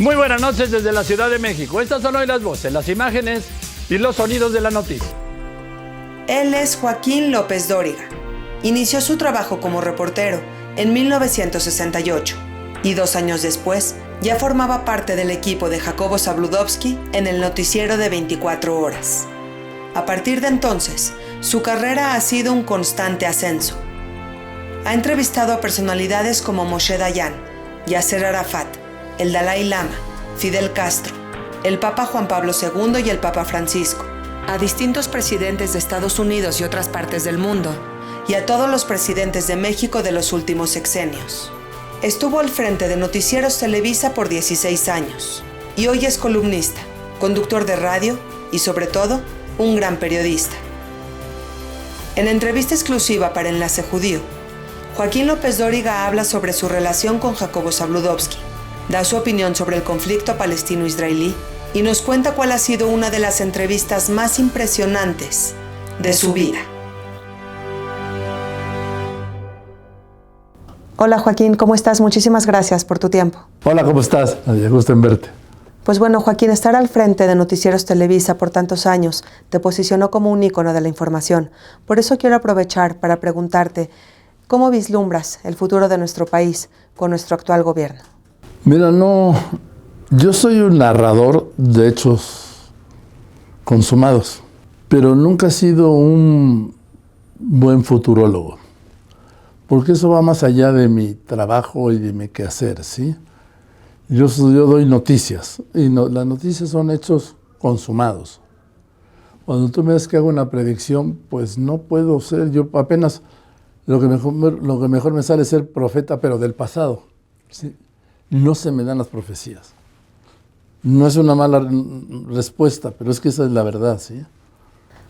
Muy buenas noches desde la Ciudad de México. Estas son hoy las voces, las imágenes y los sonidos de la noticia. Él es Joaquín López Dóriga. Inició su trabajo como reportero en 1968 y 2 años después ya formaba parte del equipo de Jacobo Zabludovsky en el noticiero de 24 horas. A partir de entonces, su carrera ha sido un constante ascenso. Ha entrevistado a personalidades como Moshe Dayan, Yasser Arafat, el Dalai Lama, Fidel Castro, el Papa Juan Pablo II y el Papa Francisco, a distintos presidentes de Estados Unidos y otras partes del mundo, y a todos los presidentes de México de los últimos sexenios. Estuvo al frente de Noticieros Televisa por 16 años, y hoy es columnista, conductor de radio y, sobre todo, un gran periodista. En entrevista exclusiva para Enlace Judío, Joaquín López Dóriga habla sobre su relación con Jacobo Zabludovsky, da su opinión sobre el conflicto palestino-israelí y nos cuenta cuál ha sido una de las entrevistas más impresionantes de su vida. Hola Joaquín, ¿cómo estás? Muchísimas gracias por tu tiempo. Hola, ¿cómo estás? Me gusta en verte. Pues bueno, Joaquín, estar al frente de Noticieros Televisa por tantos años te posicionó como un ícono de la información. Por eso quiero aprovechar para preguntarte, ¿cómo vislumbras el futuro de nuestro país con nuestro actual gobierno? Mira, yo soy un narrador de hechos consumados, pero nunca he sido un buen futurólogo, porque eso va más allá de mi trabajo y de mi quehacer, ¿sí? Yo doy noticias, y las noticias son hechos consumados. Cuando tú me ves que hago una predicción, pues no puedo ser, yo apenas lo que mejor me sale es ser profeta, pero del pasado, ¿sí? No se me dan las profecías. No es una mala respuesta, pero es que esa es la verdad, ¿sí?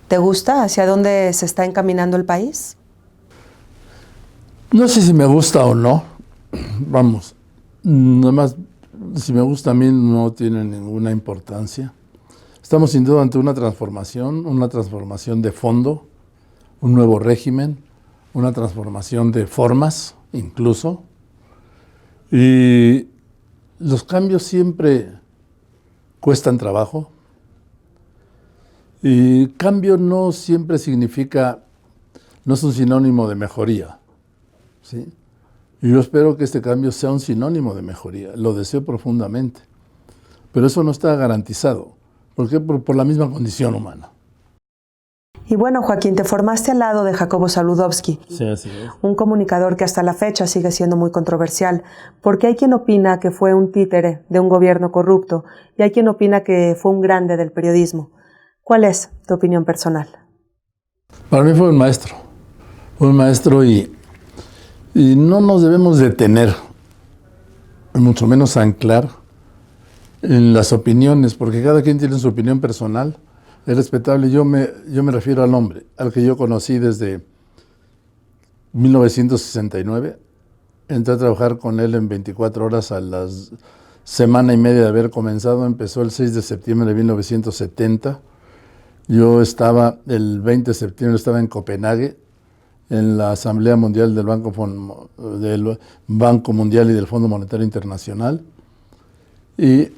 ¿Te gusta hacia dónde se está encaminando el país? No sé si me gusta o no. Vamos, nada más, si me gusta a mí no tiene ninguna importancia. Estamos sin duda ante una transformación de fondo, un nuevo régimen, una transformación de formas, incluso. Y los cambios siempre cuestan trabajo. Y cambio no siempre significa, no es un sinónimo de mejoría, ¿sí? Y yo espero que este cambio sea un sinónimo de mejoría, lo deseo profundamente. Pero eso no está garantizado. ¿Por qué? Por la misma condición humana. Y bueno, Joaquín, te formaste al lado de Jacobo Zabludovsky, Sí, así es. un comunicador que hasta la fecha sigue siendo muy controversial, porque hay quien opina que fue un títere de un gobierno corrupto y hay quien opina que fue un grande del periodismo. ¿Cuál es tu opinión personal? Para mí fue un maestro y no nos debemos detener, mucho menos anclar en las opiniones, porque cada quien tiene su opinión personal. Es respetable. Yo me refiero al hombre, al que yo conocí desde 1969. Entré a trabajar con él en 24 horas a la semana y media de haber comenzado. Empezó el 6 de septiembre de 1970. Yo estaba, el 20 de septiembre estaba en Copenhague, en la Asamblea Mundial del Banco Mundial y del Fondo Monetario Internacional. Y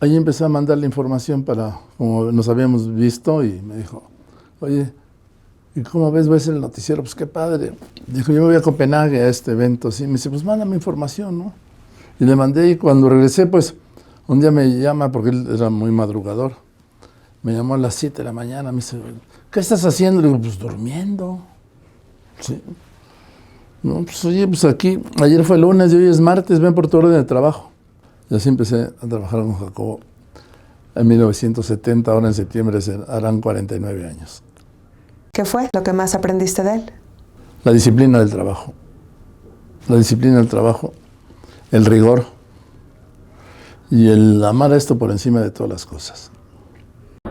ahí empecé a mandarle información como nos habíamos visto, y me dijo, oye, ¿y cómo ves? ¿Ves el noticiero? Pues qué padre. Dijo, yo me voy a Copenhague a este evento. Sí, me dice, pues mándame información, ¿no? Y le mandé, y cuando regresé, pues, un día me llama, porque él era muy madrugador. Me llamó a las 7 de la mañana, me dice, ¿qué estás haciendo? Le digo, pues durmiendo. Sí. No, pues oye, pues aquí, ayer fue lunes y hoy es martes, ven por tu orden de trabajo. Y así empecé a trabajar con Jacobo en 1970, ahora en septiembre harán 49 años. ¿Qué fue lo que más aprendiste de él? La disciplina del trabajo. La disciplina del trabajo, el rigor y el amar a esto por encima de todas las cosas.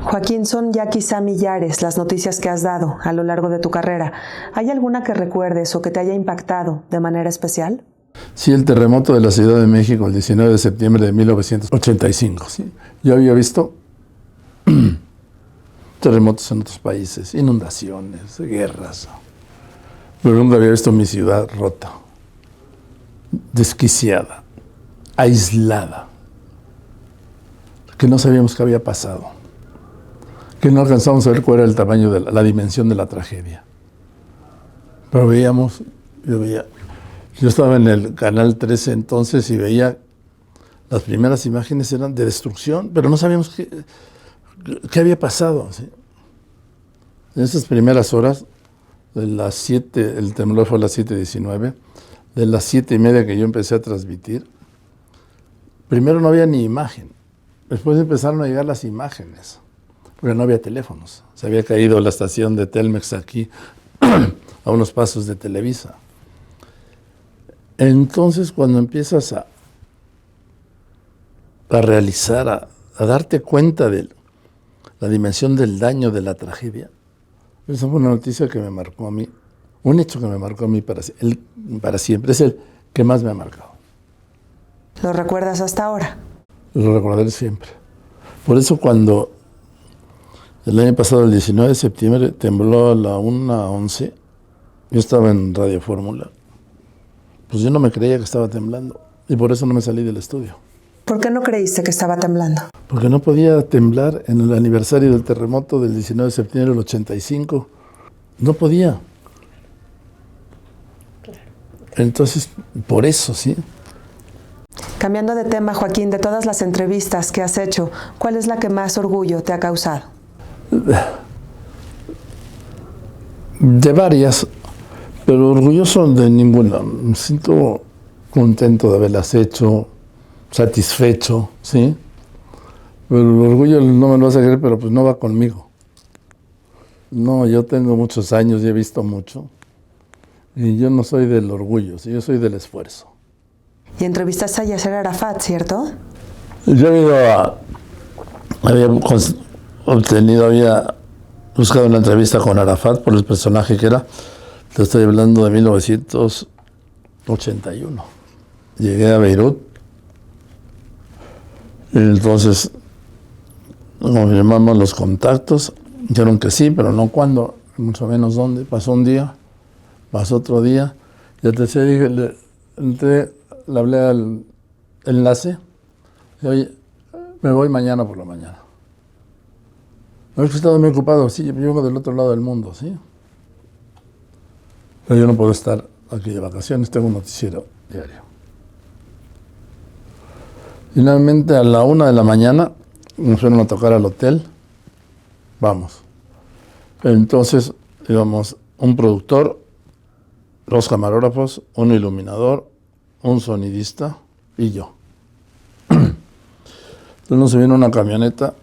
Joaquín, son ya quizá millares las noticias que has dado a lo largo de tu carrera. ¿Hay alguna que recuerdes o que te haya impactado de manera especial? Sí, el terremoto de la Ciudad de México el 19 de septiembre de 1985. ¿Sí? Yo había visto terremotos en otros países, inundaciones, guerras, pero nunca había visto mi ciudad rota, desquiciada, aislada, que no sabíamos qué había pasado, que no alcanzamos a ver cuál era el tamaño de la dimensión de la tragedia. Pero veíamos, yo estaba en el canal 13 entonces y veía las primeras imágenes eran de destrucción, pero no sabíamos qué había pasado, ¿sí? En esas primeras horas, de las 7, el temblor fue a las 7:19, de las 7:30 que yo empecé a transmitir, primero no había ni imagen, después empezaron a llegar las imágenes, porque no había teléfonos. Se había caído la estación de Telmex aquí, a unos pasos de Televisa. Entonces, cuando empiezas a realizar, a darte cuenta de la dimensión del daño de la tragedia, esa fue una noticia que me marcó a mí, un hecho que me marcó a mí para siempre, es el que más me ha marcado. ¿Lo recuerdas hasta ahora? Lo recordaré siempre. Por eso cuando el año pasado, el 19 de septiembre, tembló a la 1:11, yo estaba en Radio Fórmula, pues yo no me creía que estaba temblando y por eso no me salí del estudio. ¿Por qué no creíste que estaba temblando? Porque no podía temblar en el aniversario del terremoto del 19 de septiembre del 85. No podía. Entonces, por eso, sí. Cambiando de tema, Joaquín, de todas las entrevistas que has hecho, ¿cuál es la que más orgullo te ha causado? De varias, pero orgulloso de ninguna. Me siento contento de haberlas hecho, satisfecho, ¿sí? Pero el orgullo no me lo vas a creer, pero pues no va conmigo. No, yo tengo muchos años y he visto mucho. Y yo no soy del orgullo, ¿sí? Yo soy del esfuerzo. Y entrevistaste a Yasser Arafat, ¿cierto? Yo había buscado una entrevista con Arafat por el personaje que era. Te estoy hablando de 1981. Llegué a Beirut. Y entonces confirmamos los contactos. Dijeron que sí, pero no cuándo, mucho menos dónde. Pasó un día, pasó otro día. Y al tercer día le hablé al enlace. Y, oye, me voy mañana por la mañana. No es que he estado muy ocupado, sí, yo vengo del otro lado del mundo, sí. Pero yo no puedo estar aquí de vacaciones, tengo un noticiero diario. Finalmente a la 1 de la mañana nos fueron a tocar al hotel, vamos. Entonces íbamos un productor, 2 camarógrafos, un iluminador, un sonidista y yo. Entonces nos subieron a una camioneta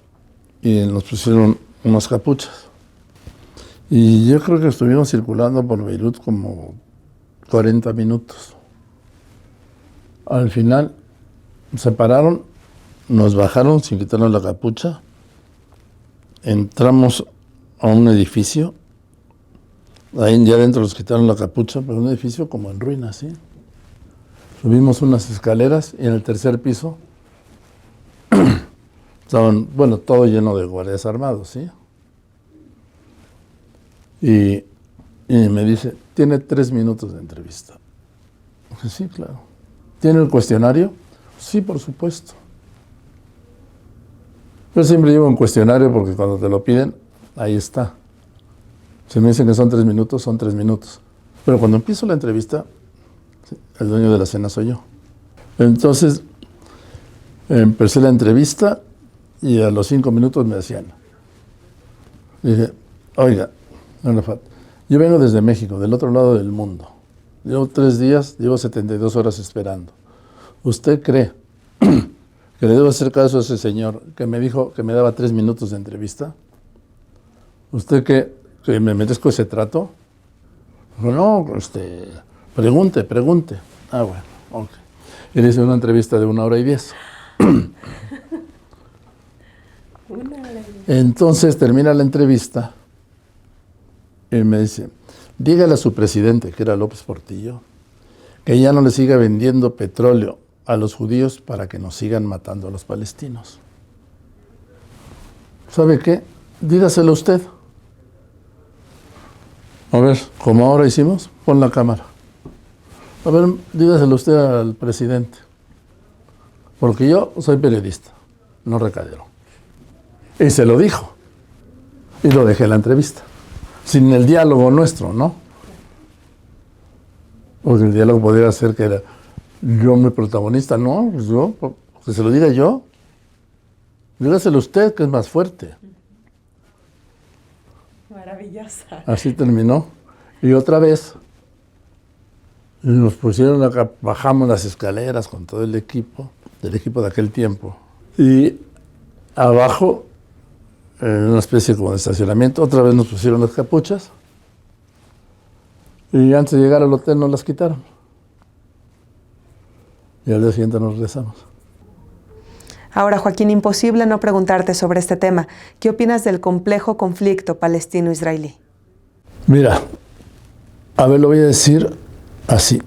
y nos pusieron unas capuchas. Y yo creo que estuvimos circulando por Beirut como 40 minutos. Al final se pararon, nos bajaron sin quitarnos la capucha, entramos a un edificio, ahí ya adentro nos quitaron la capucha, pero un edificio como en ruinas, ¿sí? Subimos unas escaleras y en el tercer piso estaban, bueno, todo lleno de guardias armados, ¿sí? Y me dice, tiene 3 minutos de entrevista. Dije, sí, claro. ¿Tiene el cuestionario? Sí, por supuesto. Yo siempre llevo un cuestionario porque cuando te lo piden, ahí está. Si me dicen que son 3 minutos, son 3 minutos. Pero cuando empiezo la entrevista, el dueño de la cena soy yo. Entonces, empecé la entrevista y a los 5 minutos me decían. Dije, oiga, Arafat, yo vengo desde México, del otro lado del mundo. Llevo 3 días, llevo 72 horas esperando. ¿Usted cree que le debo hacer caso a ese señor que me dijo que me daba 3 minutos de entrevista? ¿Usted que me merezco ese trato? Dijo, no, pregunte. Ah, bueno, ok. Y le hice una entrevista de 1 hora y 10. Entonces termina la entrevista y me dice, dígale a su presidente, que era López Portillo, que ya no le siga vendiendo petróleo a los judíos para que nos sigan matando a los palestinos. ¿Sabe qué? Dígaselo usted. A ver, como ahora hicimos, pon la cámara. A ver, dígaselo usted al presidente. Porque yo soy periodista. no recayó. Y se lo dijo. Y lo dejé en la entrevista. Sin el diálogo nuestro, ¿no? Porque el diálogo podría ser que era yo mi protagonista. No, pues yo, que se lo diga yo. Dígaselo usted, que es más fuerte. Maravillosa. Así terminó. Y otra vez nos pusieron acá, bajamos las escaleras con todo el equipo, del equipo de aquel tiempo. Y abajo, en una especie como de estacionamiento, otra vez nos pusieron las capuchas. Y antes de llegar al hotel nos las quitaron. Y al día siguiente nos regresamos. Ahora, Joaquín, imposible no preguntarte sobre este tema. ¿Qué opinas del complejo conflicto palestino-israelí? Mira, a ver, lo voy a decir así.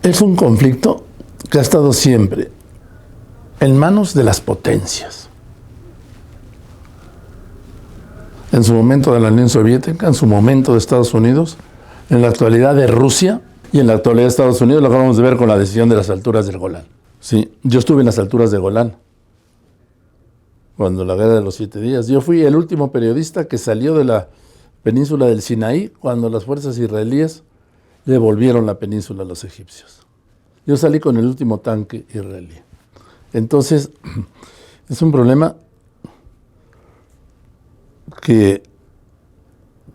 Es un conflicto que ha estado siempre en manos de las potencias. En su momento de la Unión Soviética, en su momento de Estados Unidos, en la actualidad de Rusia y en la actualidad de Estados Unidos, lo acabamos de ver con la decisión de las alturas del Golán. Sí, yo estuve en las alturas de Golán, cuando la guerra de los 7 días. Yo fui el último periodista que salió de la península del Sinaí cuando las fuerzas israelíes devolvieron la península a los egipcios. Yo salí con el último tanque israelí. Entonces, es un problema que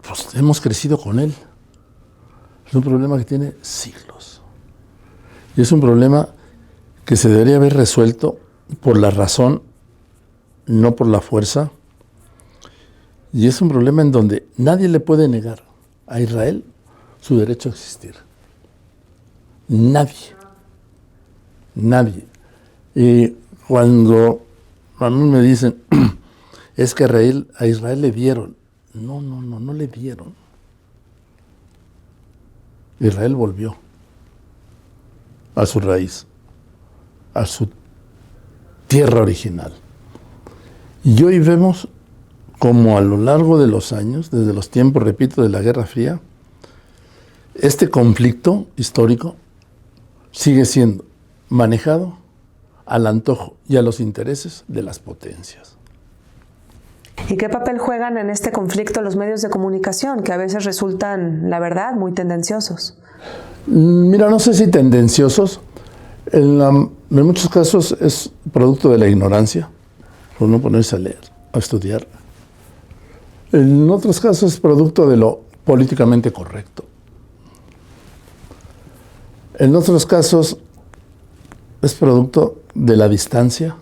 pues, hemos crecido con él. Es un problema que tiene siglos. Y es un problema que se debería haber resuelto por la razón, no por la fuerza. Y es un problema en donde nadie le puede negar a Israel su derecho a existir. Nadie. Nadie. Y cuando a mí me dicen, es que a Israel le dieron. No le dieron. Israel volvió a su raíz, a su tierra original. Y hoy vemos como a lo largo de los años, desde los tiempos, repito, de la Guerra Fría, este conflicto histórico sigue siendo manejado al antojo y a los intereses de las potencias. ¿Y qué papel juegan en este conflicto los medios de comunicación, que a veces resultan, la verdad, muy tendenciosos? Mira, no sé si tendenciosos. En muchos casos es producto de la ignorancia, por no ponerse a leer, a estudiar. En otros casos es producto de lo políticamente correcto. En otros casos es producto de la distancia.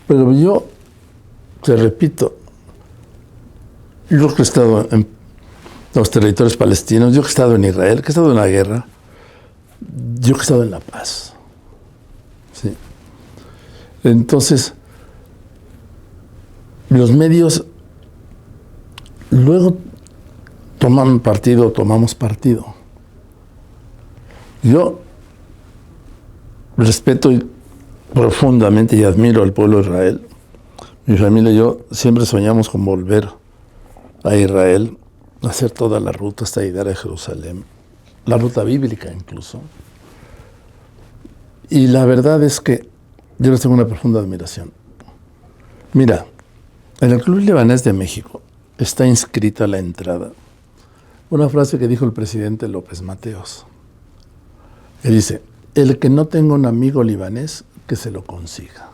Pero yo te repito, yo que he estado en los territorios palestinos, yo que he estado en Israel, que he estado en la guerra, yo que he estado en la paz. ¿Sí? Entonces, los medios luego tomamos partido. Yo respeto profundamente y admiro al pueblo de Israel. Mi familia y yo siempre soñamos con volver a Israel, hacer toda la ruta hasta llegar a Jerusalén, la ruta bíblica incluso. Y la verdad es que yo les tengo una profunda admiración. Mira, en el Club Libanés de México está inscrita a la entrada una frase que dijo el presidente López Mateos, que dice: el que no tenga un amigo libanés, que se lo consiga.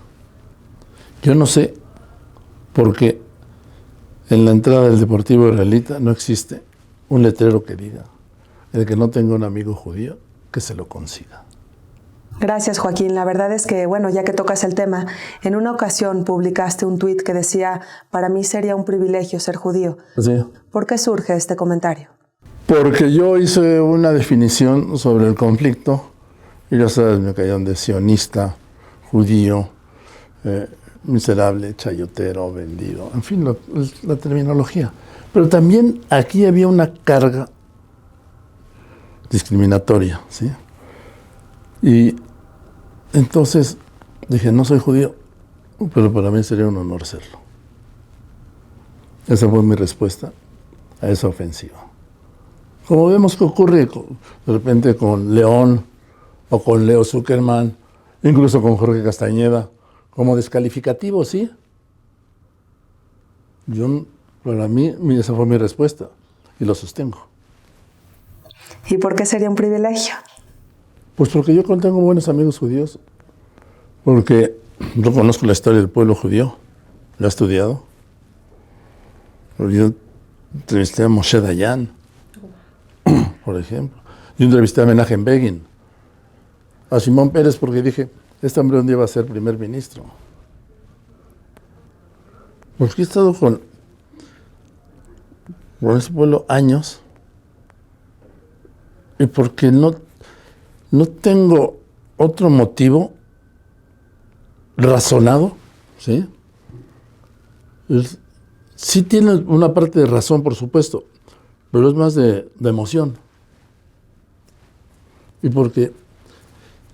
Yo no sé por qué en la entrada del Deportivo Israelita no existe un letrero que diga: el que no tenga un amigo judío, que se lo consiga. Gracias, Joaquín. La verdad es que, bueno, ya que tocas el tema, en una ocasión publicaste un tuit que decía: para mí sería un privilegio ser judío. Sí. ¿Por qué surge este comentario? Porque yo hice una definición sobre el conflicto, y ya sabes, me cayeron de sionista, judío, miserable, chayotero, vendido, en fin, la terminología. Pero también aquí había una carga discriminatoria, ¿sí? Y entonces dije: no soy judío, pero para mí sería un honor serlo. Esa fue mi respuesta a esa ofensiva. Como vemos que ocurre de repente con León o con Leo Zuckerman incluso con Jorge Castañeda, como descalificativo, sí. Para mí, esa fue mi respuesta y lo sostengo. ¿Y por qué sería un privilegio? Pues porque yo tengo buenos amigos judíos, porque yo conozco la historia del pueblo judío, lo he estudiado. Yo entrevisté a Moshe Dayan, por ejemplo. Yo entrevisté a Menachem Begin, a Simón Pérez, porque dije, este hombre un día va a ser primer ministro. Porque he estado con ese pueblo años y porque no tengo otro motivo razonado, ¿sí? Sí tiene una parte de razón, por supuesto, pero es más de emoción. Y porque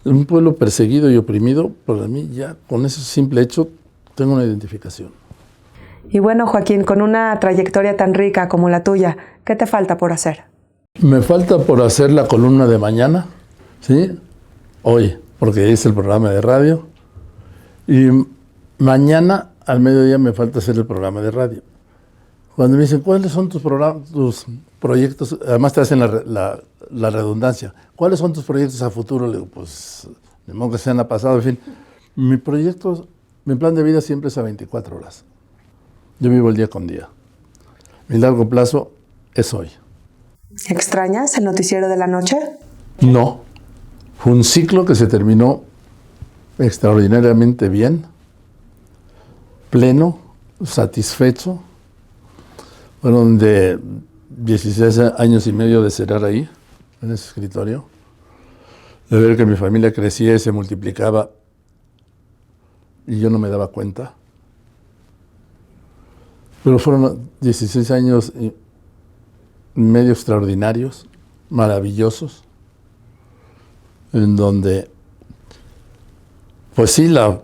un pueblo perseguido y oprimido, para mí ya con ese simple hecho tengo una identificación. Y bueno, Joaquín, con una trayectoria tan rica como la tuya, ¿qué te falta por hacer? Me falta por hacer la columna de mañana, ¿sí? Hoy, porque hice el programa de radio. Y mañana al mediodía me falta hacer el programa de radio. Cuando me dicen, ¿cuáles son tus proyectos? Además te hacen la redundancia. ¿Cuáles son tus proyectos a futuro? Le digo, pues, de modo que sean a pasado, en fin. Mi plan de vida siempre es a 24 horas. Yo vivo el día con día. Mi largo plazo es hoy. ¿Extrañas el noticiero de la noche? No. Fue un ciclo que se terminó extraordinariamente bien, pleno, satisfecho. Fueron de 16 años y medio de cenar ahí, en ese escritorio, de ver que mi familia crecía y se multiplicaba y yo no me daba cuenta. Pero fueron 16 años y medio extraordinarios, maravillosos, en donde, pues sí, la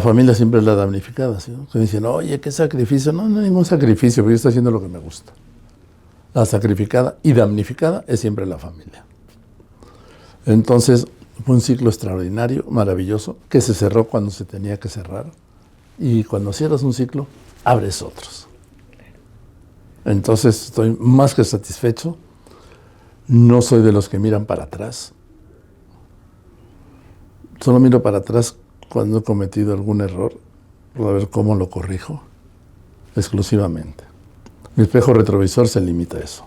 familia siempre es la damnificada, ¿sí? Que dicen, oye, qué sacrificio. No, no hay ningún sacrificio, porque yo estoy haciendo lo que me gusta. La sacrificada y damnificada es siempre la familia. Entonces, fue un ciclo extraordinario, maravilloso, que se cerró cuando se tenía que cerrar. Y cuando cierras un ciclo, abres otros. Entonces, estoy más que satisfecho. No soy de los que miran para atrás. Solo miro para atrás cuando he cometido algún error, para ver cómo lo corrijo, exclusivamente. Mi espejo retrovisor se limita a eso.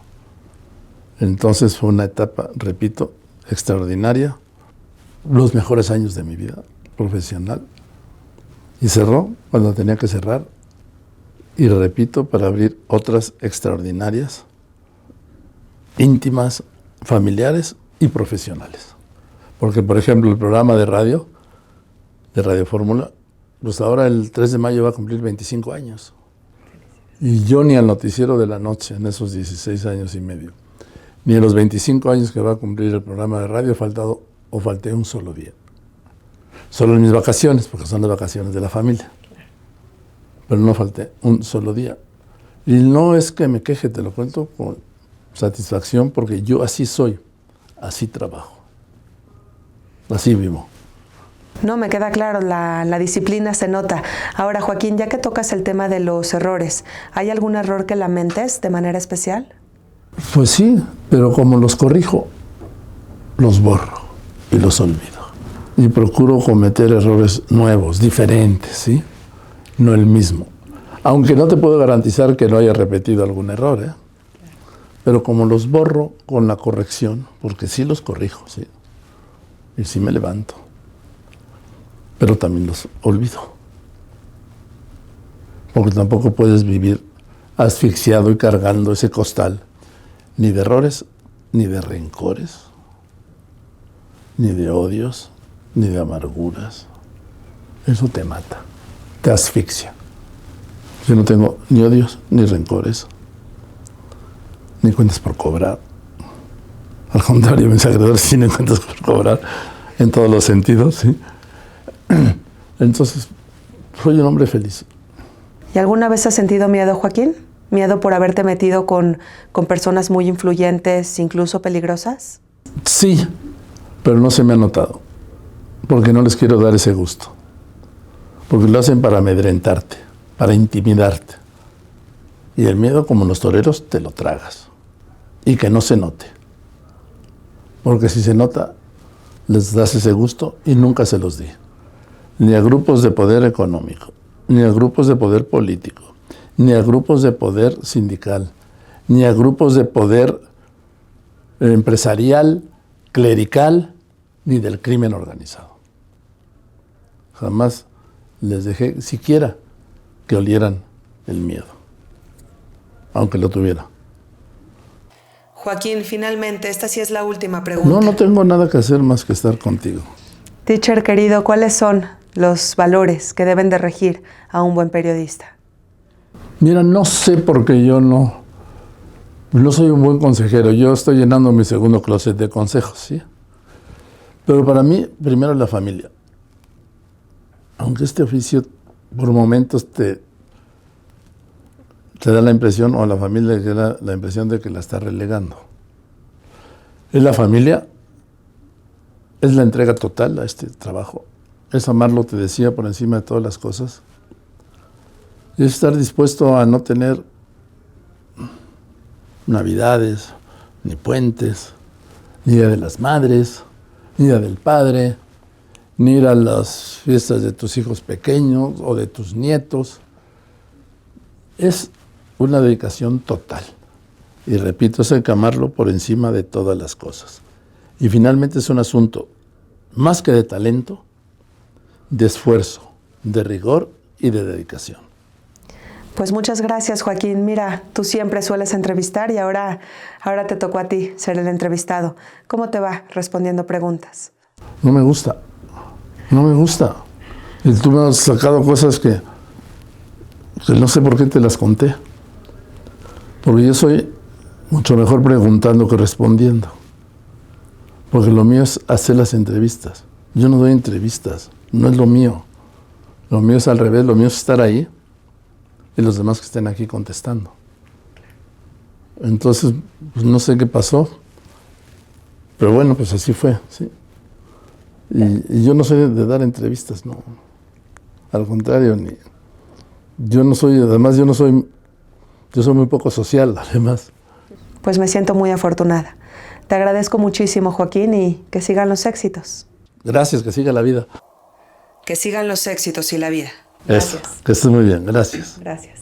Entonces fue una etapa, repito, extraordinaria, los mejores años de mi vida profesional. Y cerró cuando tenía que cerrar, y repito, para abrir otras extraordinarias, íntimas, familiares y profesionales. Porque, por ejemplo, el programa de Radio Fórmula, pues ahora el 3 de mayo va a cumplir 25 años. Y yo ni al noticiero de la noche en esos 16 años y medio, ni en los 25 años que va a cumplir el programa de radio falté un solo día. Solo en mis vacaciones, porque son las vacaciones de la familia. Pero no falté un solo día. Y no es que me queje, te lo cuento con satisfacción, porque yo así soy, así trabajo, así vivo. No, me queda claro, la disciplina se nota. Ahora, Joaquín, ya que tocas el tema de los errores, ¿hay algún error que lamentes de manera especial? Pues sí, pero como los corrijo, los borro y los olvido. Y procuro cometer errores nuevos, diferentes, ¿sí? No el mismo. Aunque no te puedo garantizar que no haya repetido algún error, ¿eh? Pero como los borro con la corrección, porque sí los corrijo, ¿sí? Y sí me levanto. Pero también los olvido. Porque tampoco puedes vivir asfixiado y cargando ese costal, ni de errores, ni de rencores, ni de odios, ni de amarguras. Eso te mata, te asfixia. Yo no tengo ni odios, ni rencores, ni cuentas por cobrar. Al contrario, mis agredores tienen cuentas por cobrar en todos los sentidos, ¿sí? Entonces, soy un hombre feliz. ¿Y alguna vez has sentido miedo, Joaquín? ¿Miedo por haberte metido con personas muy influyentes, incluso peligrosas? Sí, pero no se me ha notado. porque no les quiero dar ese gusto. Porque lo hacen para amedrentarte, para intimidarte. Y el miedo, como los toreros, te lo tragas. Y que no se note. Porque si se nota, les das ese gusto y nunca se los di. Ni a grupos de poder económico, ni a grupos de poder político, ni a grupos de poder sindical, ni a grupos de poder empresarial, clerical, ni del crimen organizado. Jamás les dejé siquiera que olieran el miedo, aunque lo tuviera. Joaquín, finalmente, esta sí es la última pregunta. No tengo nada que hacer más que estar contigo. Teacher querido, ¿cuáles son los valores que deben de regir a un buen periodista? Mira, no sé por qué yo no soy un buen consejero. Yo estoy llenando mi segundo closet de consejos, ¿sí? Pero para mí, primero la familia. Aunque este oficio por momentos te da la impresión, o a la familia le da la impresión de que la está relegando. Es la familia, es la entrega total a este trabajo. Es amarlo, te decía, por encima de todas las cosas. Es estar dispuesto a no tener navidades, ni puentes, ni Día de las Madres, ni Día del Padre, ni ir a las fiestas de tus hijos pequeños o de tus nietos. Es una dedicación total. Y repito, es hay que amarlo por encima de todas las cosas. Y finalmente es un asunto, más que de talento, de esfuerzo, de rigor y de dedicación. Pues muchas gracias, Joaquín. Mira, tú siempre sueles entrevistar y ahora te tocó a ti ser el entrevistado. ¿Cómo te va respondiendo preguntas? No me gusta. Y tú me has sacado cosas que no sé por qué te las conté. Porque yo soy mucho mejor preguntando que respondiendo. Porque lo mío es hacer las entrevistas. Yo no doy entrevistas, no es lo mío. Lo mío es al revés, lo mío es estar ahí y los demás que estén aquí contestando. Entonces, pues no sé qué pasó, pero bueno, pues así fue, ¿sí? Y yo no soy de dar entrevistas, no. Al contrario, yo soy muy poco social, además. Pues me siento muy afortunada. Te agradezco muchísimo, Joaquín, y que sigan los éxitos. Gracias, que siga la vida. Que sigan los éxitos y la vida. Gracias. Eso, que estés muy bien, gracias. Gracias.